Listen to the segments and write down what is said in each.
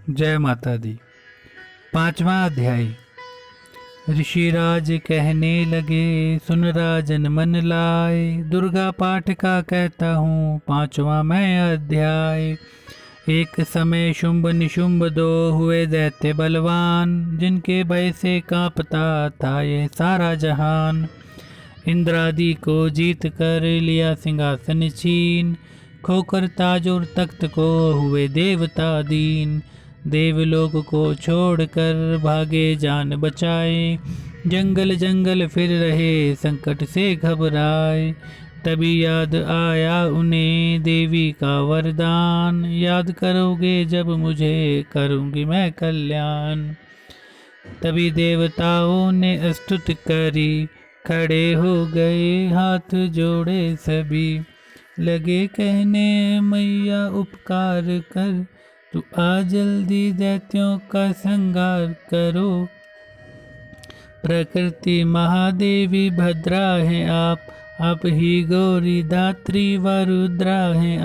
जय माता दी। 5वां अध्याय। ऋषिराज कहने लगे, सुन राजन मन लाए, दुर्गा पाठ का कहता हूँ 5वां मैं अध्याय। एक समय शुंभ निशुंभ दो हुए दैत्य बलवान, जिनके भय से कांपता था ये सारा जहान। इंद्रादि को जीत कर लिया सिंहासन छीन, खोकर ताज और तख्त को हुए देवता दीन। देवलोक को छोड़कर भागे जान बचाए, जंगल जंगल फिर रहे संकट से घबराए। तभी याद आया उन्हें देवी का वरदान, याद करोगे जब मुझे करूँगी मैं कल्याण। तभी देवताओं ने स्तुति करी, खड़े हो गए हाथ जोड़े सभी। लगे कहने मैया उपकार कर, तू आ जल्दी दैत्यों का संहार करो। प्रकृति महादेवी भद्रा है आप ही गौरी धात्री व रुद्रा हैं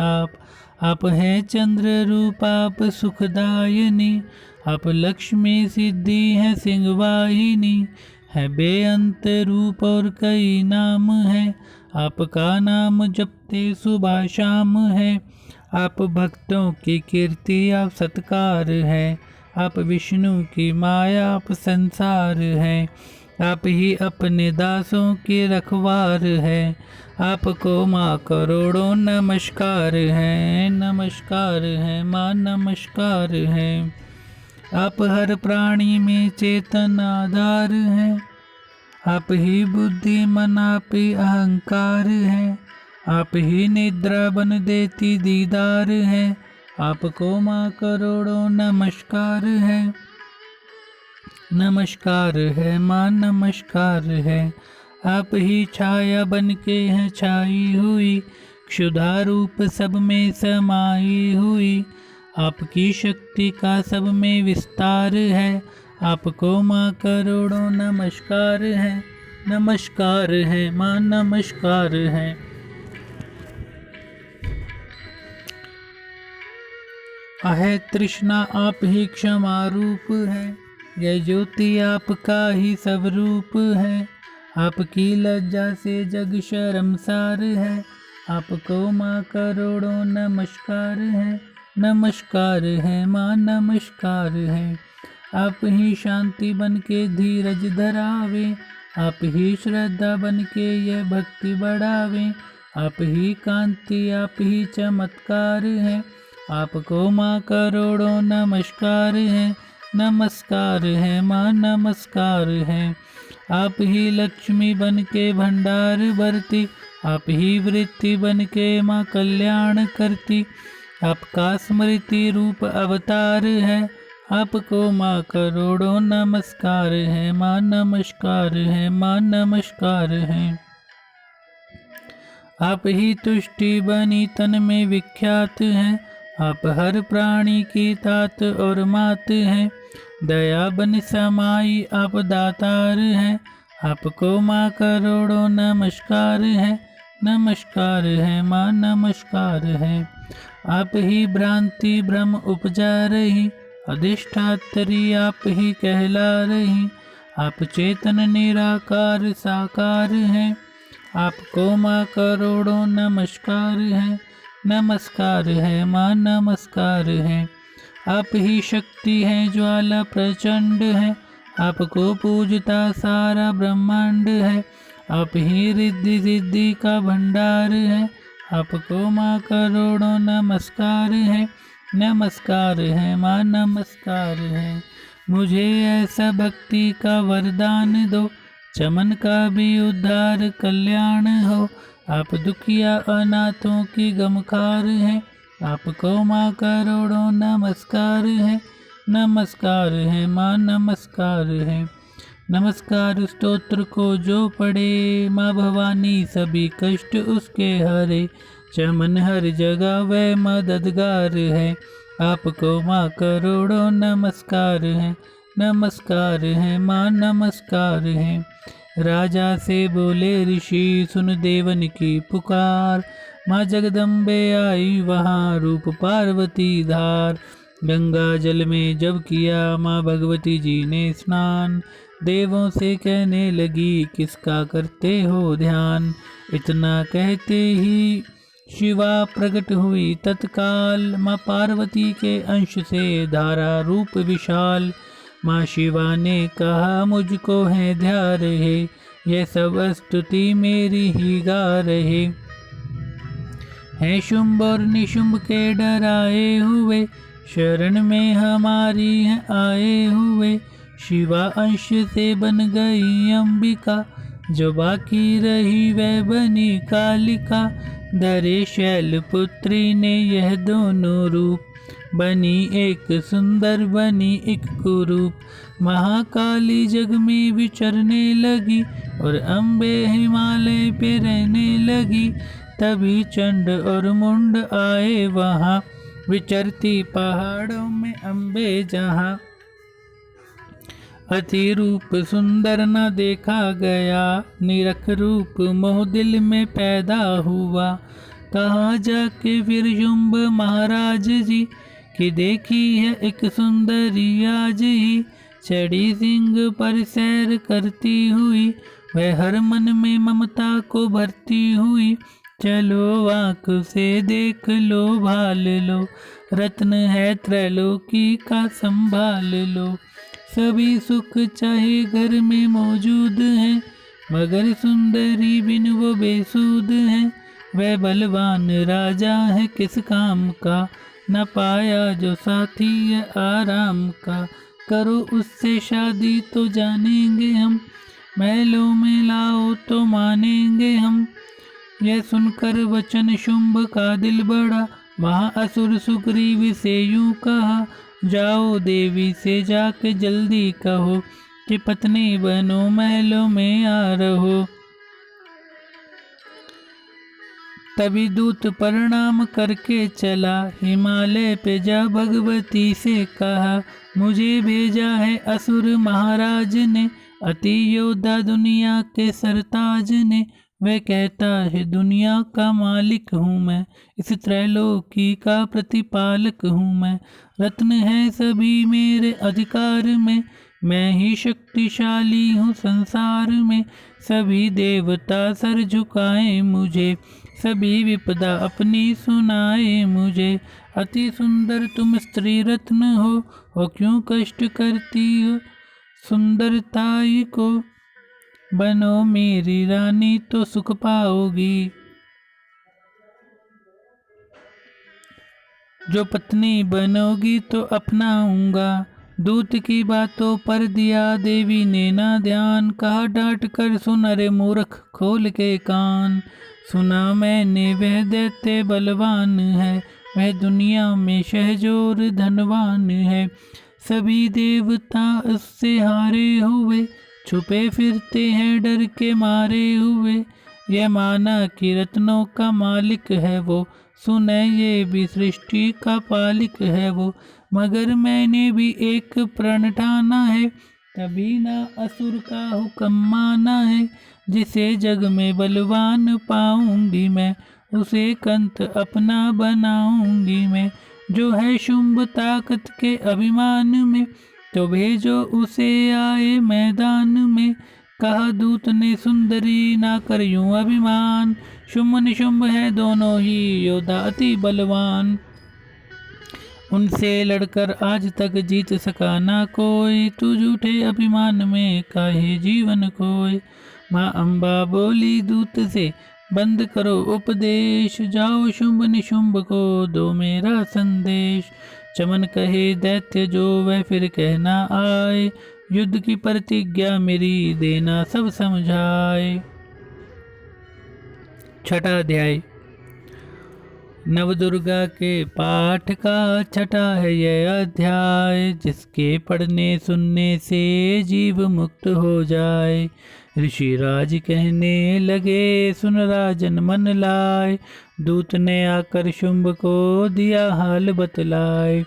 आप हैं चंद्र रूप आप सुखदायिनी, आप लक्ष्मी सिद्धि है सिंहवाहिनी। है बेअंत रूप और कई नाम है, आपका नाम जपते सुबह शाम है। आप भक्तों की कीर्ति आप सत्कार है, आप विष्णु की माया आप संसार है। आप ही अपने दासों की रखवार है, आपको माँ करोड़ों नमस्कार है, नमस्कार है माँ नमस्कार है। आप हर प्राणी में चेतन आधार है, आप ही बुद्धि मन आप ही अहंकार है। आप ही निद्रा बन देती दीदार है, आपको माँ करोड़ों नमस्कार है, नमस्कार है माँ नमस्कार है। आप ही छाया बन के हैं छाई हुई, क्षुधा रूप सब में समाई हुई। आपकी शक्ति का सब में विस्तार है, आपको माँ करोड़ों नमस्कार है, नमस्कार है माँ नमस्कार है। अहे तृष्णा आप ही क्षमा रूप है, यह ज्योति आपका ही सब रूप है। आपकी लज्जा से जग शर्मसार है, आपको माँ करोड़ों नमस्कार है, नमस्कार है माँ नमस्कार है। आप ही शांति बन के धीरज धरावे, आप ही श्रद्धा बन के यह भक्ति बढ़ावे। आप ही कांति आप ही चमत्कार है, आपको माँ करोड़ों नमस्कार है, नमस्कार है माँ नमस्कार है। आप ही लक्ष्मी बन के भंडार भरती, आप ही वृत्ति बन के माँ कल्याण करती। आपका स्मृति रूप अवतार है, आपको माँ करोड़ों नमस्कार है, माँ नमस्कार है माँ नमस्कार है। आप ही तुष्टि बनी तन में विख्यात है, आप हर प्राणी की तात और मात है। दया बन समाई आप दातार है, आपको माँ करोड़ों नमस्कार है, नमस्कार है माँ नमस्कार है। आप ही भ्रांति भ्रम उपजा रही, अधिष्ठात्री आप ही कहला रही। आप चेतन निराकार साकार है, आपको माँ करोड़ों नमस्कार है, नमस्कार है माँ नमस्कार है। आप ही शक्ति है ज्वाला प्रचंड है, आपको पूजता सारा ब्रह्मांड है। आप ही रिद्धि सिद्धि का भंडार है, आपको माँ करोड़ों नमस्कार है, नमस्कार है माँ नमस्कार है। मुझे ऐसा भक्ति का वरदान दो, चमन का भी उद्धार कल्याण हो। आप दुखिया अनाथों की गमखार है, आपको माँ करोड़ों नमस्कार है, नमस्कार है माँ नमस्कार है। नमस्कार स्तोत्र को जो पढ़े, माँ भवानी सभी कष्ट उसके हरे। चमन हर जगह वह मददगार है, आपको माँ करोड़ों नमस्कार है, नमस्कार है माँ नमस्कार है। राजा से बोले ऋषि सुन देवन की पुकार, माँ जगदम्बे आई वहाँ रूप पार्वती धार। गंगा जल में जब किया माँ भगवती जी ने स्नान, देवों से कहने लगी किसका करते हो ध्यान। इतना कहते ही शिवा प्रकट हुई तत्काल, माँ पार्वती के अंश से धारा रूप विशाल। माँ शिवा ने कहा मुझको है ध्या रहे, यह सब स्तुति मेरी ही गा रहे। हैं शुंभ और निशुंभ के डराए हुए, शरण में हमारी है आए हुए। शिवा अंश से बन गई अंबिका, जो बाकी रही वह बनी कालिका। धरे शैलपुत्री ने यह दोनों रूप, बनी एक सुंदर बनी एक कुरूप। महाकाली जग में विचरने लगी, और अम्बे हिमालय पे रहने लगी। तभी चंड और मुंड आए वहाँ, विचरती पहाड़ों में अम्बे जहाँ। अति रूप सुंदर न देखा गया, निरख रूप मोह दिल में पैदा हुआ। कहाँ जाके फिर शुंभ महाराज जी, कि देखी है एक सुंदरी आज ही। चढ़ी सिंह पर सैर करती हुई, वह हर मन में ममता को भरती हुई। चलो आँख से देख लो भाल लो, रत्न है त्रैलोकी का संभाल लो। सभी सुख चाहे घर में मौजूद हैं, मगर सुंदरी बिन वो बेसूद हैं। वह बलवान राजा है किस काम का, न पाया जो साथी है आराम का। करो उससे शादी तो जानेंगे हम, महलों में लाओ तो मानेंगे हम। यह सुनकर वचन शुंभ का दिल बढ़ा, महाअसुर सुग्रीव से यूं कहा। जाओ देवी से जाके जल्दी कहो, कि पत्नी बनो महलों में आ रहो। तभी दूत प्रणाम करके चला, हिमालय पे जा भगवती से कहा। मुझे भेजा है असुर महाराज ने, अति योद्धा दुनिया के सरताज ने। वह कहता है दुनिया का मालिक हूँ मैं, इस त्रैलोकी का प्रतिपालक हूँ मैं। रत्न है सभी मेरे अधिकार में, मैं ही शक्तिशाली हूँ संसार में। सभी देवता सर झुकाए मुझे, सभी विपदा अपनी सुनाए मुझे। अति सुंदर तुम स्त्री रत्न हो क्यों कष्ट करती हो सुंदरताई को। बनो मेरी रानी तो सुख पाओगी, जो पत्नी बनोगी तो अपनाऊंगा। दूत की बातों पर दिया देवी ने ना ध्यान, कहा डांट कर सुन अरे मूर्ख खोल के कान। सुना मैंने वह दैत्य बलवान है, वह दुनिया में शहजोर धनवान है। सभी देवता उससे हारे हुए, छुपे फिरते हैं डर के मारे हुए। यह माना कि रत्नों का मालिक है वो, सुने ये भी सृष्टि का पालिक है वो। मगर मैंने भी एक प्रण ठाना है, तभी ना असुर का हुक्म माना है। जिसे जग में बलवान पाऊंगी मैं, उसे कंत अपना बनाऊंगी मैं। जो है शुंभ ताकत के अभिमान में, तो भेजो उसे आए मैदान में। कहा दूत ने सुंदरी ना कर यूं अभिमान, शुंभ निशुंभ है दोनों ही योद्धा अति बलवान। उनसे लड़कर आज तक जीत सका ना कोई, तू झूठे अभिमान में काहे जीवन खोए। माँ अम्बा बोली दूत से बंद करो उपदेश, जाओ शुंभ निशुंभ को दो मेरा संदेश। चमन कहे दैत्य जो वह फिर कहना आए, युद्ध की प्रतिज्ञा मेरी देना सब समझाए। छठा अध्याय नवदुर्गा के पाठ का छठा है यह अध्याय, जिसके पढ़ने सुनने से जीव मुक्त हो जाए। ऋषिराज कहने लगे सुन राजन मन लाए, दूत ने आकर शुंभ को दिया हाल बतलाए।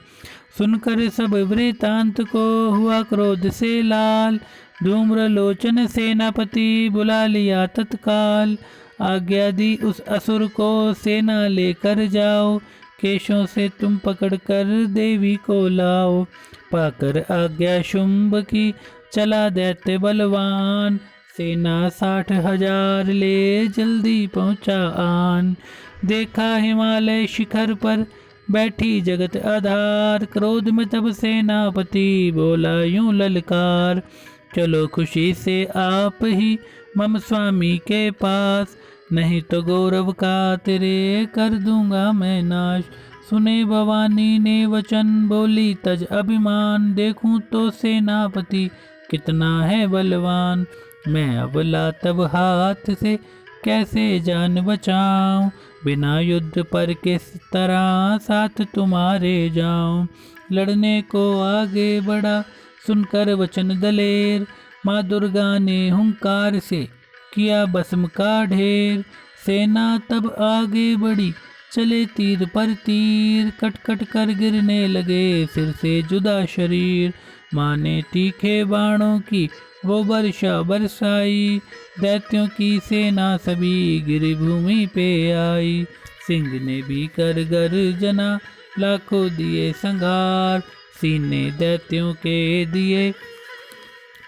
सुनकर सब वृतांत को हुआ क्रोध से लाल, धूम्र लोचन सेनापति बुला लिया तत्काल। आज्ञा दी उस असुर को सेना लेकर जाओ, केशों से तुम पकड़ कर देवी को लाओ। पाकर आज्ञा शुंभ की चला दैत्य बलवान, सेना 60,000 ले जल्दी पहुँचा आन। देखा हिमालय शिखर पर बैठी जगत आधार, क्रोध में तब सेनापति बोला यूं ललकार। चलो खुशी से आप ही मम स्वामी के पास, नहीं तो गौरव का तेरे कर दूंगा मैं नाश। सुने भवानी ने वचन बोली तज अभिमान, देखूं तो सेनापति कितना है बलवान। मैं अबला तब हाथ से कैसे जान बचाऊं, बिना युद्ध पर किस तरह साथ तुम्हारे जाऊं। लड़ने को आगे बढ़ा सुनकर वचन दलेर, माँ दुर्गा ने हुंकार से किया भस्म का ढेर। सेना तब आगे बढ़ी चले तीर पर तीर, कट कट कर गिरने लगे सिर से जुदा शरीर। माँ ने तीखे बाणों की वो वर्षा बरसाई, दैत्यों की सेना सभी गिरी भूमि पे आई। सिंह ने भी कर गर्जना लाखों दिए संघार, सीने दैत्यों के दिए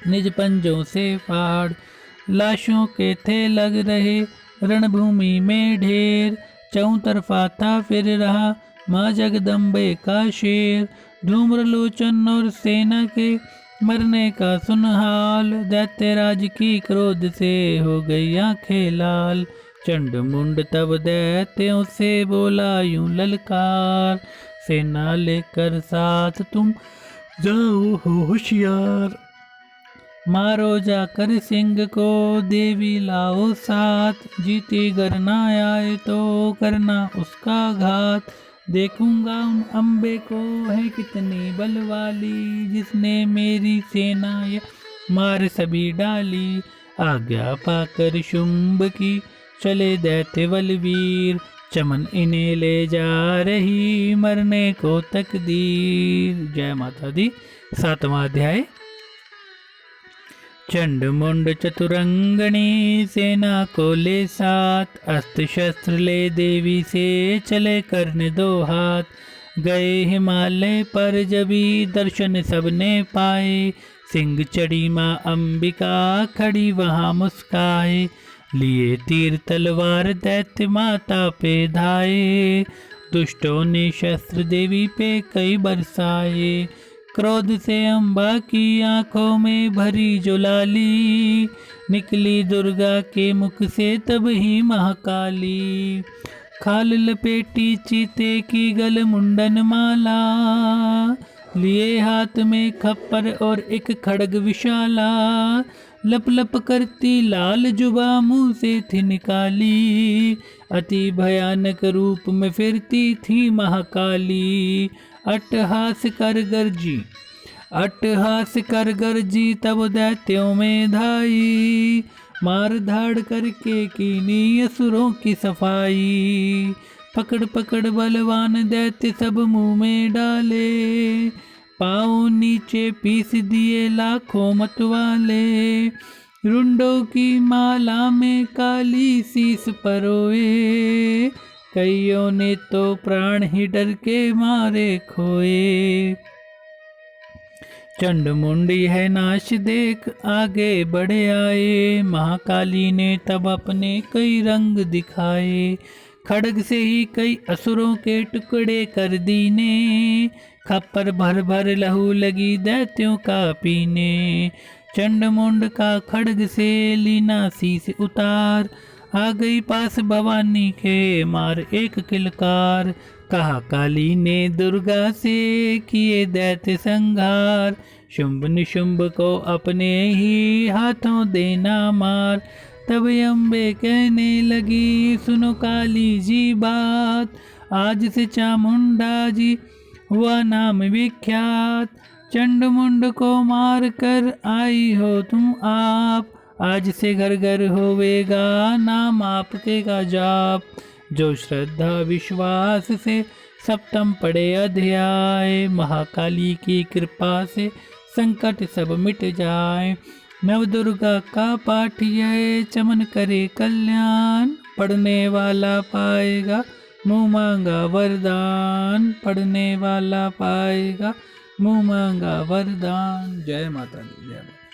निज पंजों से फाड़। लाशों के थे लग रहे रणभूमि में ढेर, चौं तरफा था फिर रहा माँ जगदम्बे का शेर। धूम्रलोचन और सेना के मरने का सुन हाल, दैत्यराज की क्रोध से हो गई आंखें लाल। चंड मुंड तब दैत्यों से बोला यूं ललकार, सेना लेकर साथ तुम जाओ होशियार। मारो जाकर सिंह को देवी लाओ साथ, जीती गर ना आए तो करना उसका घात। देखूंगा उन अम्बे को है कितनी बलवाली, जिसने मेरी सेना ये मार सभी डाली। आज्ञा पाकर शुंभ की चले दैत्य बलवीर, चमन इन्हें ले जा रही मरने को तकदीर। जय माता दी। 7वां अध्याय। चंड मुंड चतुरंगणी सेना को ले साथ, अस्त्र शस्त्र ले देवी से चले करने 2 हाथ। गए हिमालय पर जबी दर्शन सबने पाए, सिंह चढ़ी माँ अंबिका खड़ी वहाँ मुस्काए। लिए तीर तलवार दैत्य माता पे धाए, दुष्टों ने शस्त्र देवी पे कई बरसाए। क्रोध से अम्बा की आंखों में भरी जुलाली, निकली दुर्गा के मुख से तब ही महाकाली। खाल लपेटी चीते की गल मुंडन माला, लिए हाथ में खप्पर और एक खड्ग विशाला। लप लप करती लाल जुबा मुंह से थी निकाली, अति भयानक रूप में फिरती थी महाकाली। अट्टहास कर गरजी तब दैत्यों में धाई, मार धाड़ करके कीनी असुरों की सफाई। पकड़ पकड़ बलवान दैत्य सब मुंह में डाले, पाँव नीचे पीस दिए लाखों मतवाले। रुंडों की माला में काली शीस परोए, कईयों ने तो प्राण ही डर के मारे खोए। चंड मुंडी है नाश देख आगे बढ़े आए, महाकाली ने तब अपने कई रंग दिखाए। खड्ग से ही कई असुरों के टुकड़े कर दीने, खप्पर भर भर लहू लगी दैत्यों का पीने। चंड मुंड का खड्ग से लीना शीस उतार, आ गई पास भवानी के मार एक किलकार। कहा काली ने दुर्गा से किए दैत्य संघार, शुंभ निशुंभ को अपने ही हाथों देना मार। तब अम्बे कहने लगी सुनो काली जी बात, आज से चामुंडा जी हुआ नाम विख्यात। चंड मुंड को मार कर आई हो तुम आप, आज से घर घर होवेगा नाम आपके का जाप। जो श्रद्धा विश्वास से सप्तम पढ़े अध्याय, महाकाली की कृपा से संकट सब मिट जाए। नव दुर्गा का पाठ यह चमन करे कल्याण, पढ़ने वाला पाएगा मुँह मांगा वरदान पढ़ने वाला पाएगा, मुँह मांगा वरदान। जय माता दी, जय माता।